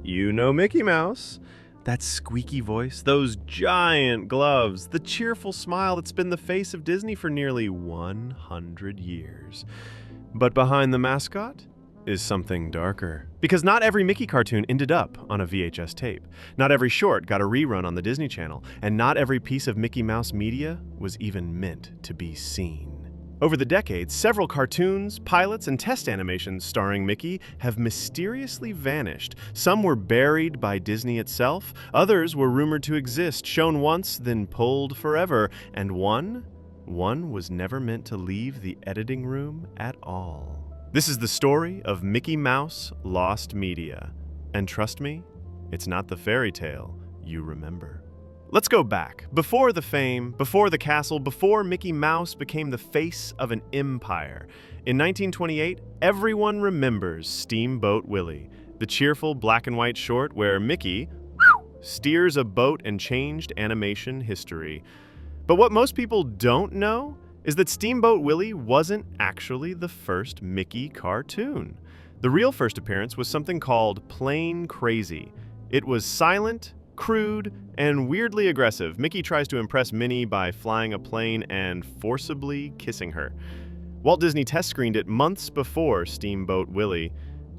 You know Mickey Mouse. That squeaky voice, those giant gloves, the cheerful smile that's been the face of Disney for nearly 100 years. But behind the mascot is something darker. Because not every Mickey cartoon ended up on a VHS tape. Not every short got a rerun on the Disney Channel. And not every piece of Mickey Mouse media was even meant to be seen. Over the decades, several cartoons, pilots, and test animations starring Mickey have mysteriously vanished. Some were buried by Disney itself, others were rumored to exist, shown once, then pulled forever, and one was never meant to leave the editing room at all. This is the story of Mickey Mouse Lost Media. And trust me, it's not the fairy tale you remember. Let's go back. Before the fame, before the castle, before Mickey Mouse became the face of an empire. In 1928, everyone remembers Steamboat Willie, the cheerful black and white short where Mickey steers a boat and changed animation history. But what most people don't know is that Steamboat Willie wasn't actually the first Mickey cartoon. The real first appearance was something called Plain Crazy. It was silent, crude, and weirdly aggressive. Mickey tries to impress Minnie by flying a plane and forcibly kissing her. Walt Disney test screened it months before Steamboat Willie.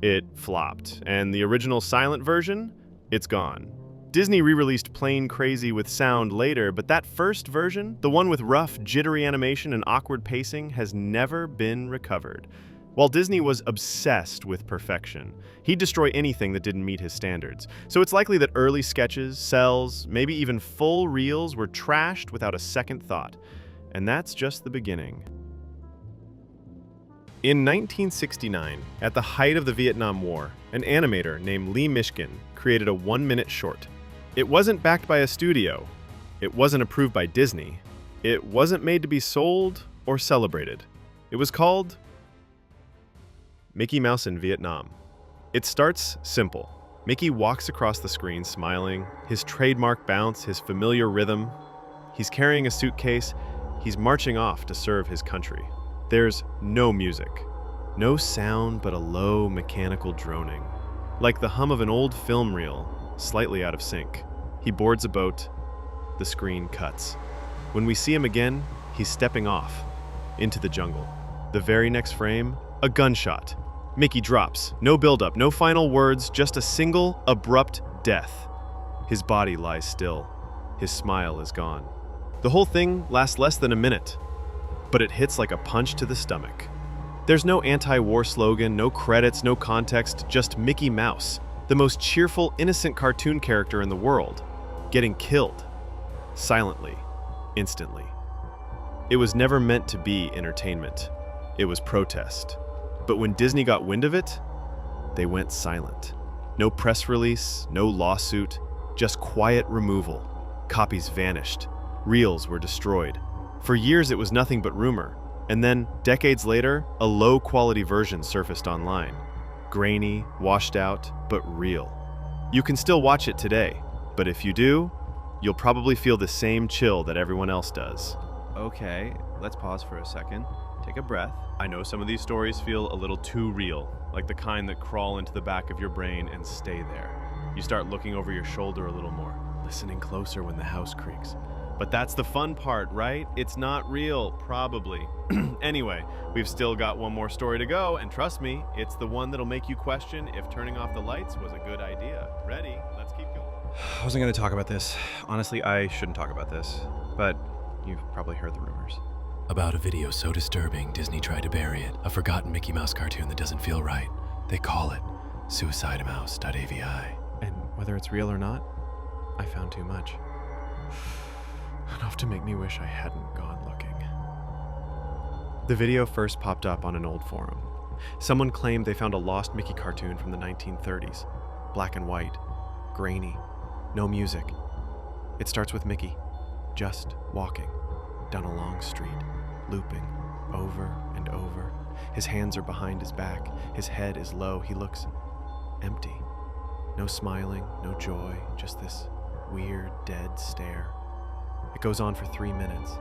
It flopped, and the original silent version, it's gone. Disney re-released Plain Crazy with sound later, but that first version, the one with rough, jittery animation and awkward pacing, has never been recovered. Walt Disney was obsessed with perfection. He'd destroy anything that didn't meet his standards. So it's likely that early sketches, cells, maybe even full reels were trashed without a second thought. And that's just the beginning. In 1969, at the height of the Vietnam War, an animator named Lee Mishkin created a 1-minute short. It wasn't backed by a studio. It wasn't approved by Disney. It wasn't made to be sold or celebrated. It was called Mickey Mouse in Vietnam. It starts simple. Mickey walks across the screen smiling, his trademark bounce, his familiar rhythm. He's carrying a suitcase. He's marching off to serve his country. There's no music, no sound but a low mechanical droning, like the hum of an old film reel, slightly out of sync. He boards a boat. The screen cuts. When we see him again, he's stepping off into the jungle. The very next frame, a gunshot. Mickey drops. No buildup, no final words, just a single, abrupt death. His body lies still. His smile is gone. The whole thing lasts less than a minute, but it hits like a punch to the stomach. There's no anti-war slogan, no credits, no context, just Mickey Mouse, the most cheerful, innocent cartoon character in the world, getting killed. Silently. Instantly. It was never meant to be entertainment. It was protest. But when Disney got wind of it, they went silent. No press release, no lawsuit, just quiet removal. Copies vanished. Reels were destroyed. For years it was nothing but rumor. And then, decades later, a low-quality version surfaced online. Grainy, washed out, but real. You can still watch it today, but if you do, you'll probably feel the same chill that everyone else does. Okay, let's pause for a second. Take a breath. I know some of these stories feel a little too real, like the kind that crawl into the back of your brain and stay there. You start looking over your shoulder a little more, listening closer when the house creaks. But that's the fun part, right? It's not real, probably. Anyway, we've still got one more story to go, and trust me, it's the one that'll make you question if turning off the lights was a good idea. Ready? Let's keep going. I wasn't going to talk about this. Honestly, I shouldn't talk about this, but you've probably heard the rumors. About a video so disturbing, Disney tried to bury it. A forgotten Mickey Mouse cartoon that doesn't feel right. They call it suicidemouse.avi. And whether it's real or not, I found too much. Enough to make me wish I hadn't gone looking. The video first popped up on an old forum. Someone claimed they found a lost Mickey cartoon from the 1930s. Black and white, grainy, no music. It starts with Mickey, just walking down a long street, looping over and over. His hands are behind his back. His head is low. He looks empty. No smiling, no joy, just this weird, dead stare. It goes on for 3 minutes.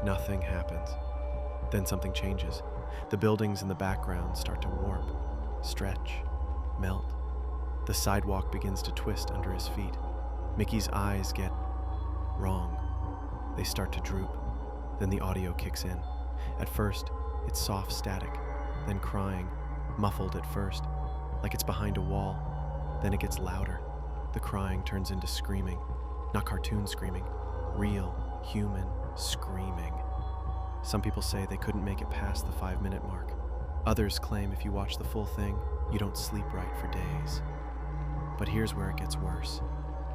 Nothing happens. Then something changes. The buildings in the background start to warp, stretch, melt. The sidewalk begins to twist under his feet. Mickey's eyes get wrong. They start to droop. Then the audio kicks in. At first, it's soft static, then crying, muffled at first, like it's behind a wall. Then it gets louder. The crying turns into screaming. Not cartoon screaming, real, human screaming. Some people say they couldn't make it past the 5-minute mark. Others claim if you watch the full thing, you don't sleep right for days. But here's where it gets worse.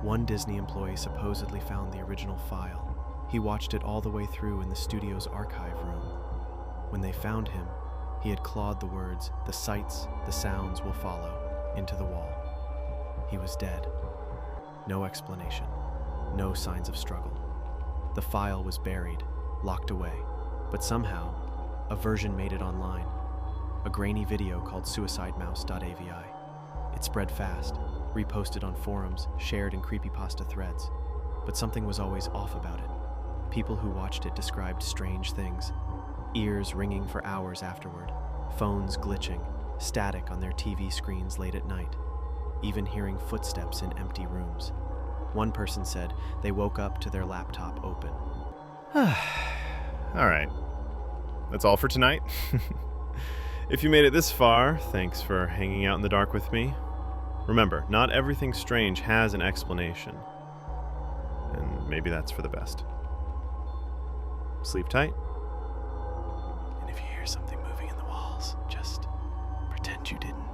One Disney employee supposedly found the original file. He watched it all the way through in the studio's archive room. When they found him, he had clawed the words, "The sights, the sounds will follow," into the wall. He was dead. No explanation. No signs of struggle. The file was buried, locked away, but somehow, a version made it online. A grainy video called suicidemouse.avi. It spread fast, reposted on forums, shared in creepypasta threads. But something was always off about it. People who watched it described strange things. Ears ringing for hours afterward, phones glitching, static on their TV screens late at night, even hearing footsteps in empty rooms. One person said they woke up to their laptop open. All right. That's all for tonight. If you made it this far, thanks for hanging out in the dark with me. Remember, not everything strange has an explanation. And maybe that's for the best. Sleep tight. And if you hear something moving in the walls, just pretend you didn't.